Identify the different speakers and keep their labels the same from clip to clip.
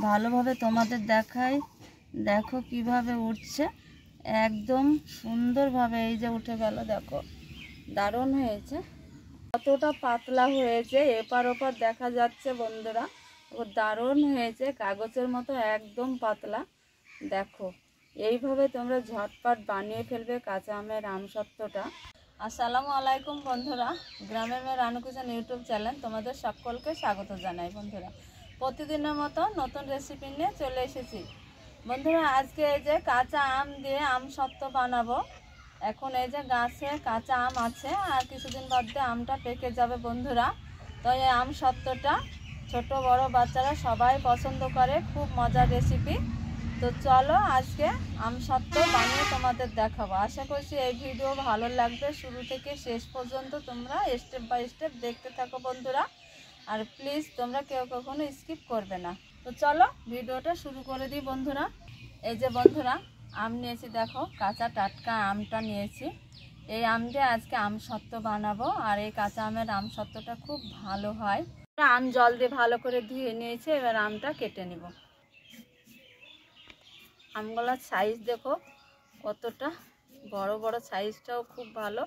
Speaker 1: ভালোভাবে তোমাদের দেখাই। দেখো কিভাবে উঠছে, একদম সুন্দরভাবে। এই যে উঠে গেল, দেখো দারুণ হয়েছে। কতটা পাতলা হয়েছে, এপার ওপার দেখা যাচ্ছে বন্ধুরা। দারুণ হয়েছে, কাগজের মতো একদম পাতলা। দেখো এইভাবে তোমরা ঝটপট বানিয়ে ফেলবে কাঁচা আমের আমসত্ত্বটা। আসসালামু আলাইকুম বন্ধুরা, গ্রামের মেয়ে রানু কিচেন ইউটিউব চ্যানেল তোমাদের সকলকে স্বাগত জানাই। বন্ধুরা প্রতিদিনের মতো নতুন রেসিপি নিয়ে চলে এসেছি। বন্ধুরা আজকে এই যে কাঁচা আম দিয়ে আমসত্ত্ব বানাবো। এখন এই যে গাছে কাঁচা আম আছে, আর কিছুদিন বাদে আমটা পেকে যাবে বন্ধুরা। তো এই আমসত্ত্বটা ছোট বড় বাচ্চারা সবাই পছন্দ করে, খুব মজার রেসিপি। তো চলো আজকে আমসত্ত্ব বানিয়ে তোমাদের দেখাবো। আশা করছি এই ভিডিও ভালো লাগবে, শুরু থেকে শেষ পর্যন্ত তোমরা স্টেপ বাই স্টেপ দেখতে থাকো বন্ধুরা। আর প্লিজ তোমরা কেউ কখনো স্কিপ করবে না। তো চলো ভিডিওটা শুরু করে দিই বন্ধুরা। এই যে বন্ধুরা আম নিয়েছি, দেখো কাঁচা টাটকা আমটা নিয়েছি। এই আম দিয়ে আজকে আমসত্ত্ব বানাবো। আর এই কাঁচা আমের আমসত্ত্বটা খুব ভালো হয়। আম জল দিয়ে ভালো করে ধুয়ে নিয়েছি, এবার আমটা কেটে নিব। আমগুলার সাইজ দেখো কতটা বড় বড়, সাইজটাও খুব ভালো।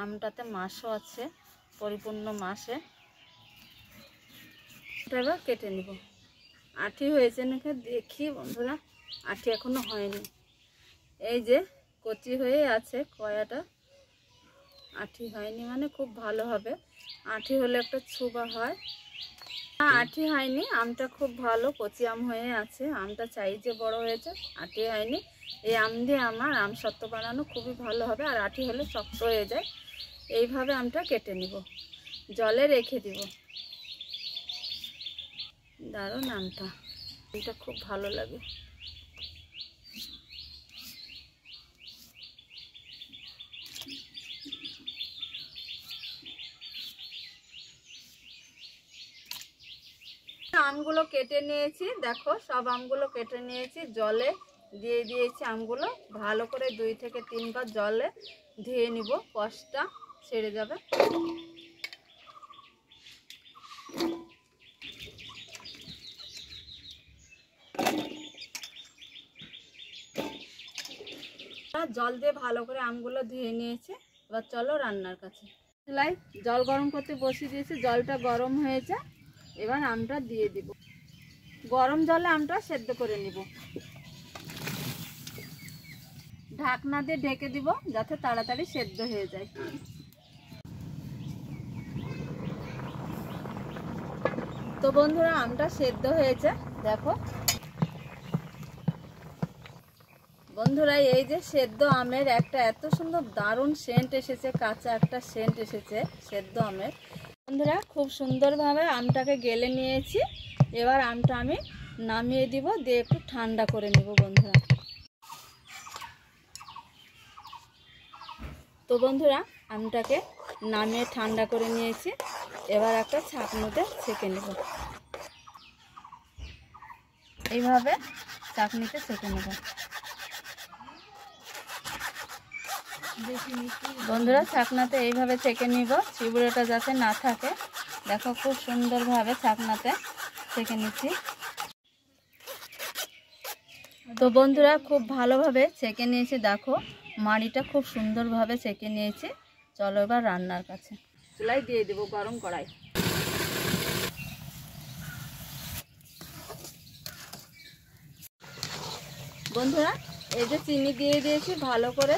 Speaker 1: আমটাতে মাসও আছে, পরিপূর্ণ মাসে। এবার কেটে নিব। আঠি হয়েছে নাকি দেখি বন্ধুরা, আঠি এখনো হয়নি। এই যে কচি হয়ে আছে কয়াটা, আঠি হয়নি মানে খুব ভালো হবে। আঠি হলে একটা ছুবা হয়। আঠি হয়নি, আমটা খুব ভালো কচি আম হয়ে আছে। আমটা সাইজে বড় হয়েছে, আঠি হয়নি। এই আম দিয়ে আমার আমসত্ত্ব বানানো খুবই ভালো হবে। আর আঠি হলে শক্ত হয়ে যায়। এইভাবে আমটা কেটে নিব, জলে রেখে দিব। দারুণ আমটা, এটা খুব ভালো লাগে। আমগুলো কেটে নিয়েছি, দেখো সব আমগুলো কেটে নিয়েছি, জলে দিয়ে দিয়েছি। আমগুলো ভালো করে 2 থেকে 3 বার জলে ধুয়ে নিব, কষটা ছেড়ে যাবে। জল দিয়ে ভালো করে আমগুলো ধুয়ে নিয়েছি। এবার চলো রান্নার কাছে। চুলায় জল গরম করতে বসিয়ে দিয়েছি, জলটা গরম হয়েছে। এবার আমটা দিয়ে দিব। গরম জলে আমটা সেদ্ধ করে নিব। ঢাকনা দিয়ে ঢেকে দিব যাতে তাড়াতাড়ি সেদ্ধ হয়ে যায়। তো বন্ধুরা আমটা সেদ্ধ হয়েছে, দেখো বন্ধুরা। এই যে সেদ্ধ আমের একটা এত সুন্দর দারুণ সেন্ট এসেছে, কাঁচা একটা সেন্ট এসেছে সেদ্ধ আমের। বন্ধুরা খুব সুন্দরভাবে আমটাকে গেলে নিয়েছি। এবার আমটা আমি নামিয়ে দিব, দিয়ে একটু ঠান্ডা করে নেব বন্ধুরা। তো বন্ধুরা আমটাকে নামিয়ে ঠান্ডা করে নিয়েছি। এবার একটা ছাঁকনিতে ছেঁকে নেব, এইভাবে ছাঁকনিতে ছেঁকে নেব বন্ধুরা। ছাঁকনাতে এইভাবে ছেঁকে নিব, চিবুড়োটা যাতে না থাকে। দেখো খুব সুন্দরভাবে ছাঁকনাতে ছেঁকে নিচ্ছি। তো বন্ধুরা খুব ভালোভাবে ছেঁকে নিয়েছি, দেখো মাড়িটা খুব সুন্দরভাবে ছেঁকে নিয়েছি। চলো এবার রান্নার কাছে। চুলায় দিয়ে দেব গরম কড়াই। বন্ধুরা এই যে চিনি দিয়ে দিয়েছি ভালো করে,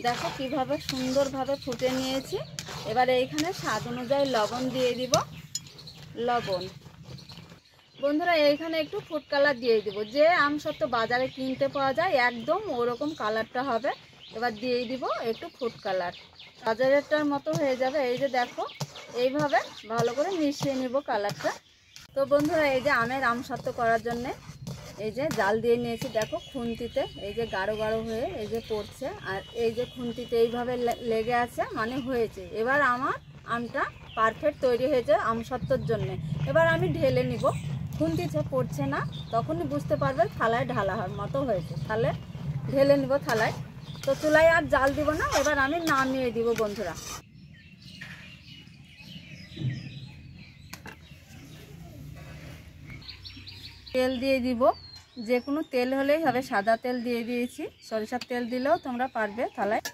Speaker 1: দেখো কিভাবে সুন্দরভাবে ফুটে নিয়েছি। এবার এইখানে স্বাদ অনুযায়ী লবণ দিয়ে দিব। লবণ বন্ধুরা এইখানে একটু ফুড কালার দিয়ে দিব, যে আমসত্ত্ব বাজারে কিনতে পাওয়া যায় একদম ওরকম কালারটা হবে। এবার দিয়ে দিব একটু ফুড কালার, বাজারেরটার মতো হয়ে যাবে। এই যে দেখো এইভাবে ভালো করে মিশিয়ে নিব কালারটা। তো বন্ধুরা এই যে আমের আমসত্ত্ব করার জন্যে এই যে জাল দিয়ে নিয়েছি, দেখো খুন্তিতে এই যে গাঢ় গাঢ় হয়ে এই যে পড়ছে। আর এই যে খুন্তিতে এইভাবে লেগে আছে মানে হয়েছে। এবার আমার আমটা পারফেক্ট তৈরি হয়েছে আমসত্ত্বর জন্যে। এবার আমি ঢেলে নিব, খুন্তিতে পড়ছে না তখনই বুঝতে পারবে থালায় ঢালা মতো হয়েছে। তাহলে ঢেলে নিব থালায়। তো চুলায় আর জাল দিব না, এবার আমি নামিয়ে দিব বন্ধুরা। তেল দিয়ে দিব, যে কোনো তেল হলেই হবে, সাদা তেল দিয়ে দিয়েছি, সরিষার তেল দিলেও তোমরা পারবে থালায়।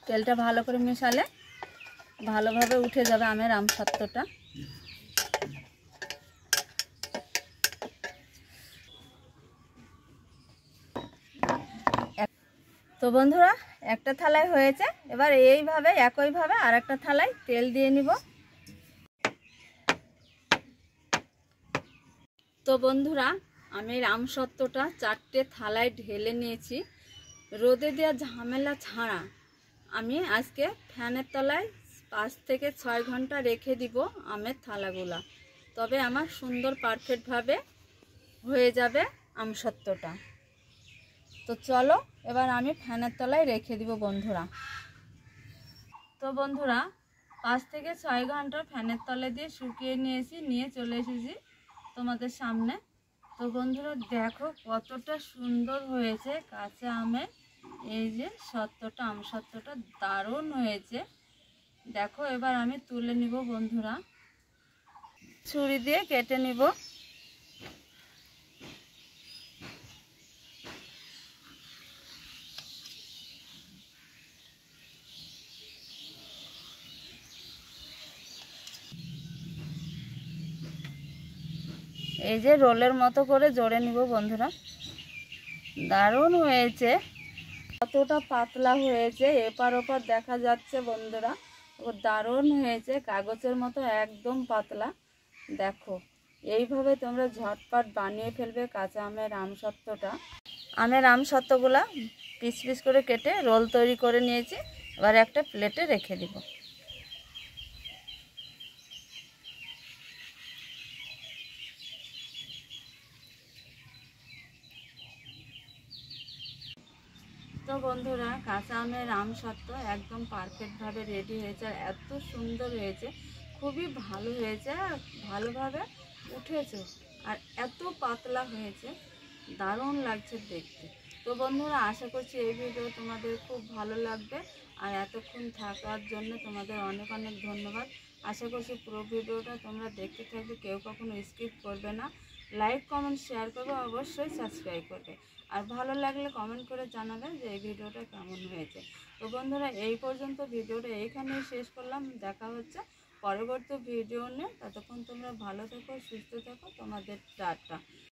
Speaker 1: তেলটা ভালো করে মেশালে ভালোভাবে উঠে যাবে আমের আমসত্ত্বটা। তো বন্ধুরা, একটা থালায় হয়েছে, এবার এইভাবে একইভাবে আর একটা থালায় তেল দিয়ে নিব। তো বন্ধুরা, আমি আমসত্ত্বটা 4টে থালায় ঢেলে নিয়েছি। রোদে দেওয়া ঝামেলা ছাড়া আমি আজকে ফ্যানের তলায় 5 থেকে 6 ঘন্টা রেখে দিব আমের থালাগুলা, তবে আমার সুন্দর পারফেক্টভাবে হয়ে যাবে আমসত্ত্বটা। তো চলো এবার আমি ফ্যানের তলায় রেখে দিব বন্ধুরা। তো বন্ধুরা, 5 থেকে 6 ঘন্টা ফ্যানের তলে দিয়ে শুকিয়ে নিয়েছি, নিয়ে চলে এসেছি তোমাদের সামনে। তো বন্ধুরা দেখো কতটা সুন্দর হয়েছে কাঁচা আমের এই যে সত্ত্বটা, আমসত্ত্বটা দারুণ হয়েছে। দেখো এবার আমি তুলে নিব বন্ধুরা, ছুরি দিয়ে কেটে নিব। এই যে রোলের মতো করে জোড়ে নিব বন্ধুরা। দারুণ হয়েছে, কতটা পাতলা হয়েছে, এপার ওপার দেখা যাচ্ছে বন্ধুরা, দারুণ হয়েছে, কাগজের মতো একদম পাতলা। দেখো এইভাবে তোমরা ঝটপট বানিয়ে ফেলবে কাঁচা আমের আমসত্ত্বটা। আমের আমসত্ত্বগুলা পিস পিস করে কেটে রোল তৈরি করে নিয়েছি, এবার একটা প্লেটে রেখে দিব। তো বন্ধুরা, কাঁচা আমের আমসত্ত্ব একদম পারফেক্টভাবে রেডি হয়েছে, আর এত সুন্দর হয়েছে, খুবই ভালো হয়েছে, আর ভালোভাবে উঠেছে, আর এত পাতলা হয়েছে, দারুণ লাগছে দেখতে। তো বন্ধুরা, আশা করছি এই ভিডিও তোমাদের খুব ভালো লাগবে, আর এতক্ষণ থাকার জন্য তোমাদের অনেক অনেক ধন্যবাদ। আশা করছি পুরো ভিডিওটা তোমরা দেখতে থাকবে, কেউ কখনো স্কিপ করবে না। লাইক কমেন্ট শেয়ার করবে, অবশ্যই সাবস্ক্রাইব করবে, আর ভালো লাগলে কমেন্ট করে জানাবে যে এই ভিডিওটা কেমন হয়েছে। তো বন্ধুরা, এই পর্যন্ত ভিডিওটা এইখানেই শেষ করলাম, দেখা হচ্ছে পরবর্তী ভিডিও নিয়ে। ততক্ষণ তোমরা ভালো থেকো, সুস্থ থেকো, তোমাদের টাটা।